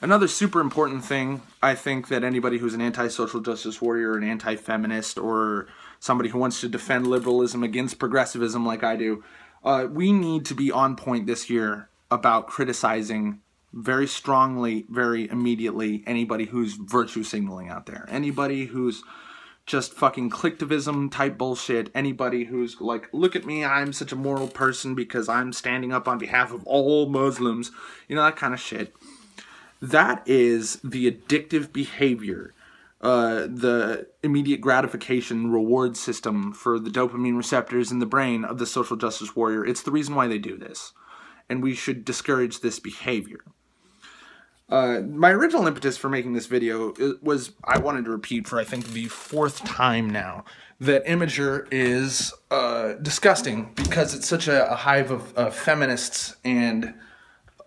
Another super important thing, I think, that anybody who's an anti-social justice warrior, an anti-feminist, or somebody who wants to defend liberalism against progressivism like I do, we need to be on point this year about criticizing very strongly, very immediately, anybody who's virtue signaling out there. Anybody who's just fucking clicktivism type bullshit. Anybody who's like, look at me, I'm such a moral person because I'm standing up on behalf of all Muslims. You know, that kind of shit. That is the addictive behavior, the immediate gratification reward system for the dopamine receptors in the brain of the social justice warrior. It's the reason why they do this. And we should discourage this behavior. My original impetus for making this video was I wanted to repeat for I think the 4th time now that Imgur is disgusting because it's such a hive of feminists and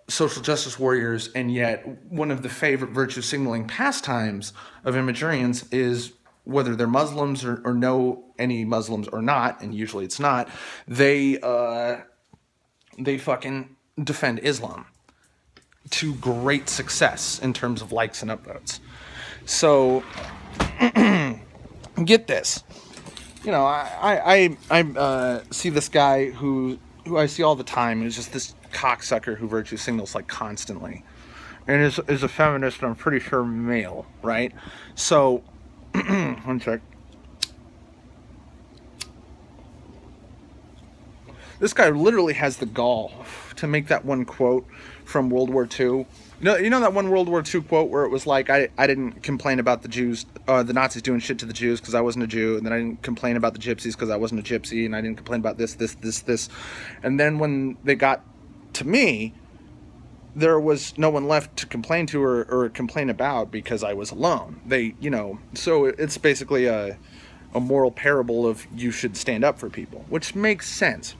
social justice warriors, and yet one of the favorite virtue signaling pastimes of Imgurians is, whether they're Muslims or know any Muslims or not, and usually it's not, they fucking defend Islam to great success in terms of likes and upvotes. So get this, you know, I see this guy who I see all the time, who's just this cocksucker who virtue signals like constantly, and is a feminist, and I'm pretty sure male, right? So one sec. This guy literally has the gall to make that one quote from World War II. You know that one World War II quote where it was like, I didn't complain about the Jews, the Nazis doing shit to the Jews because I wasn't a Jew, and then I didn't complain about the Gypsies because I wasn't a Gypsy, and I didn't complain about this. And then when they got to me, there was no one left to complain to or complain about because I was alone. They, you know, so it's basically a moral parable of you should stand up for people, which makes sense.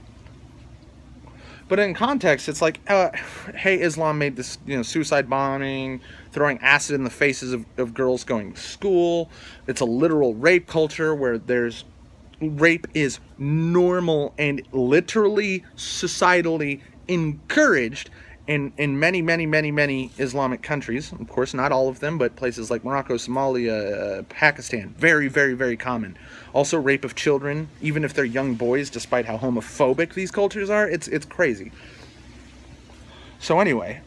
But in context, it's like, hey, Islam made this, you know, suicide bombing, throwing acid in the faces of girls going to school. It's a literal rape culture where rape is normal and literally societally encouraged in many, many, many, many Islamic countries. Of course, not all of them, but places like Morocco, Somalia, Pakistan, very, very, very common. Also, rape of children, even if they're young boys, despite how homophobic these cultures are. It's crazy. So anyway,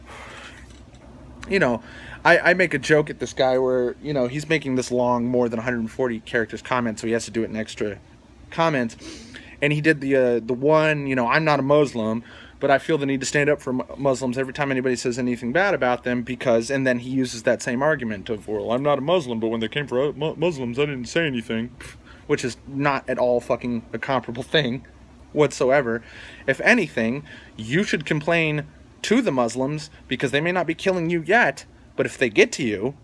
you know, I make a joke at this guy where, you know, he's making this long, more than 140 characters comment, so he has to do it in extra comments. And he did the one, you know, I'm not a Muslim, but I feel the need to stand up for Muslims every time anybody says anything bad about them because, and then he uses that same argument of, well, I'm not a Muslim, but when they came for Muslims, I didn't say anything, which is not at all fucking a comparable thing whatsoever. If anything, you should complain to the Muslims because they may not be killing you yet, but if they get to you,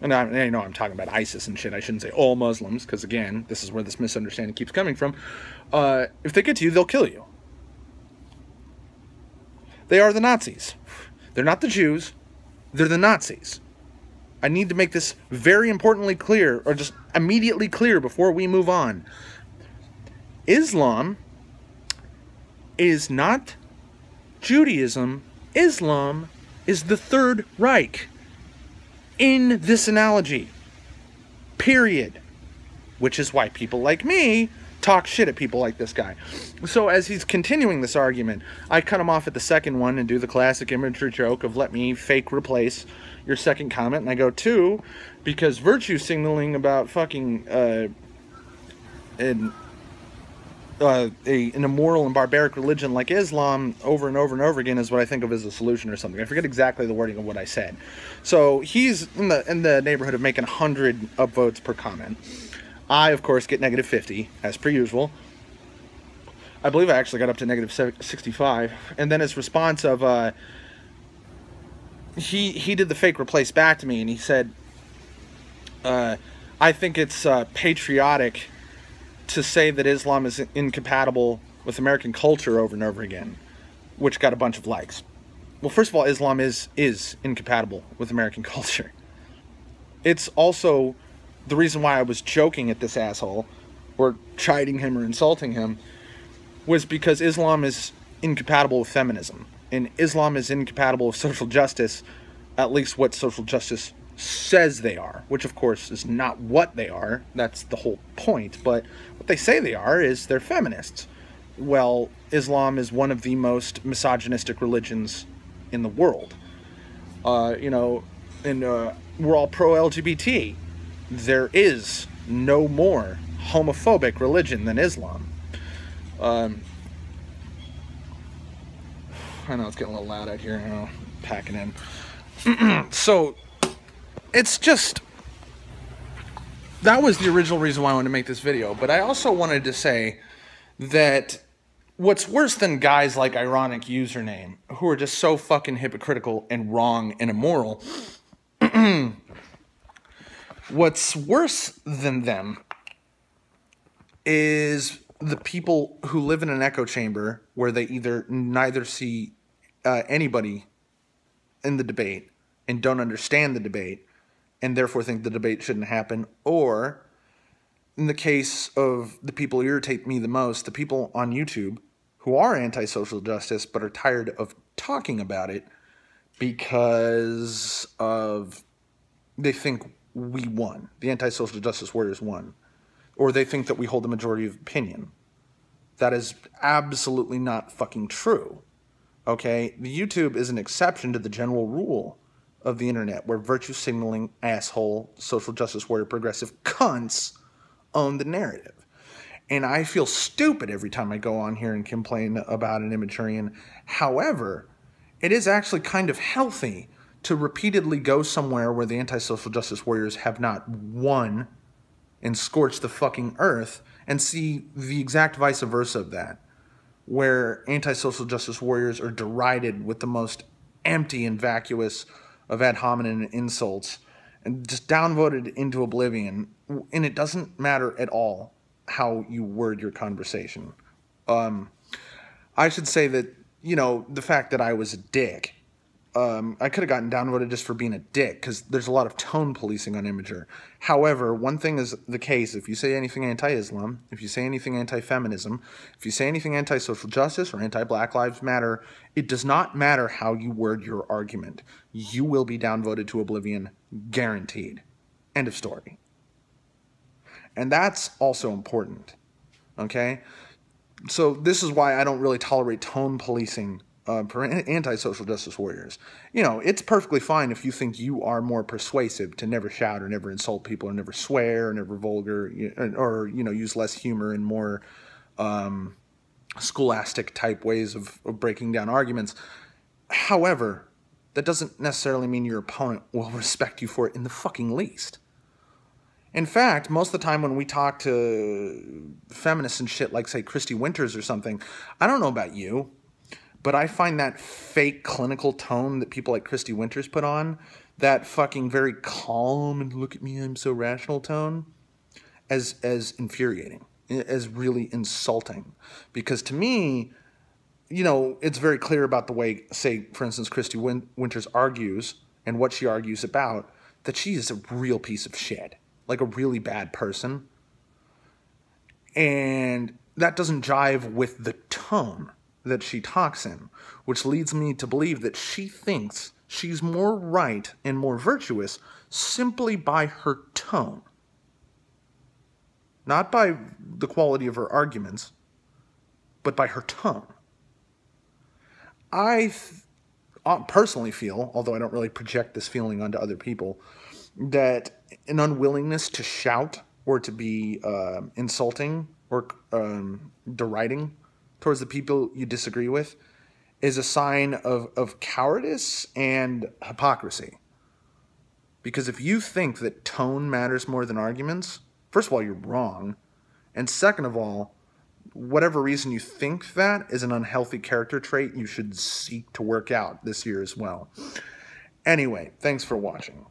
and I know I'm talking about ISIS and shit, I shouldn't say all Muslims, because again, this is where this misunderstanding keeps coming from. If they get to you, they'll kill you. They are the Nazis. They're not the Jews. They're the Nazis. I need to make this very importantly clear, or just immediately clear before we move on. Islam is not Judaism. Islam is the Third Reich in this analogy. Period. Which is why people like me talk shit at people like this guy. So as he's continuing this argument, I cut him off at the second one and do the classic Imgur joke of let me fake replace your second comment, and I go, 2, because virtue signaling about fucking an immoral and barbaric religion like Islam over and over and over again is what I think of as a solution or something. I forget exactly the wording of what I said. So he's in the neighborhood of making 100 upvotes per comment. I, of course, get negative 50, as per usual. I believe I actually got up to negative 65. And then his response of, he did the fake replace back to me, and he said, I think it's patriotic to say that Islam is incompatible with American culture over and over again, which got a bunch of likes. Well, first of all, Islam is incompatible with American culture. It's also the reason why I was joking at this asshole, or chiding him or insulting him, was because Islam is incompatible with feminism, and Islam is incompatible with social justice at least what social justice says they are, which of course is not what they are. That's the whole point. But what they say they are is they're feminists. Well, Islam is one of the most misogynistic religions in the world. You know, and we're all pro-LGBT. There is no more homophobic religion than Islam. I know it's getting a little loud out here. I'm packing in. So, it's just... That was the original reason why I wanted to make this video. But I also wanted to say that what's worse than guys like Ironic Username, who are just so fucking hypocritical and wrong and immoral... What's worse than them is the people who live in an echo chamber where they either neither see anybody in the debate and don't understand the debate and therefore think the debate shouldn't happen, or in the case of the people who irritate me the most, the people on YouTube who are anti-social justice but are tired of talking about it because of they think we won. The anti-social justice warriors won. Or they think that we hold the majority of opinion. That is absolutely not fucking true. Okay? The YouTube is an exception to the general rule of the internet where virtue signaling, asshole, social justice warrior, progressive cunts own the narrative. And I feel stupid every time I go on here and complain about an Imagurian. However, it is actually kind of healthy to repeatedly go somewhere where the anti-social justice warriors have not won and scorched the fucking earth and see the exact vice versa of that, where anti-social justice warriors are derided with the most empty and vacuous of ad hominem insults and just downvoted into oblivion. And it doesn't matter at all how you word your conversation. I should say that, you know, the fact that I was a dick, I could have gotten downvoted just for being a dick, because there's a lot of tone policing on Imgur. However, one thing is the case: if you say anything anti-Islam, if you say anything anti-feminism, if you say anything anti-social justice or anti-Black Lives Matter, it does not matter how you word your argument. You will be downvoted to oblivion, guaranteed. End of story. And that's also important, okay? So this is why I don't really tolerate tone policing for anti-social justice warriors. You know, it's perfectly fine if you think you are more persuasive to never shout or never insult people or never swear or never vulgar or you know, use less humor and more scholastic type ways of breaking down arguments. However, that doesn't necessarily mean your opponent will respect you for it in the fucking least. In fact, most of the time when we talk to feminists and shit like, say, Christy Winters or something, I don't know about you, but I find that fake clinical tone that people like Christy Winters put on, that fucking very calm and look at me, I'm so rational tone, as infuriating, as really insulting. Because to me, you know, it's very clear about the way, say, for instance, Christy Winters argues and what she argues about, that she is a real piece of shit. Like a really bad person. And that doesn't jive with the tone that she talks in, which leads me to believe that she thinks she's more right and more virtuous simply by her tone. Not by the quality of her arguments, but by her tone. I personally feel, although I don't really project this feeling onto other people, that an unwillingness to shout or to be insulting or deriding towards the people you disagree with is a sign of cowardice and hypocrisy. Because if you think that tone matters more than arguments, first of all, you're wrong. And second of all, whatever reason you think that is an unhealthy character trait, you should seek to work out this year as well. Anyway, thanks for watching.